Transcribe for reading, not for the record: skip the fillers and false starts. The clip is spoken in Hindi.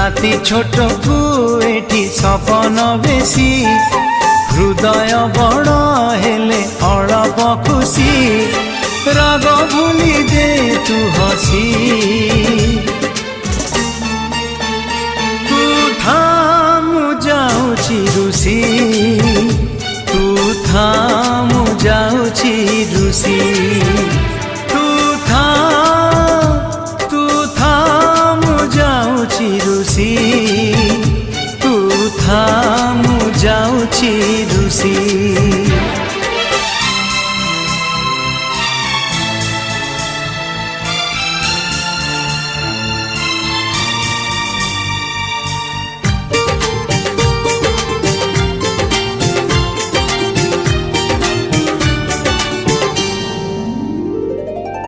राति छोट को एठी सपन बेसी हृदय बड़ हेले अळप खुशी राग भूली दे तू हसी तू थामु जाउछि रुसी तू थामु जाउछि रुसी।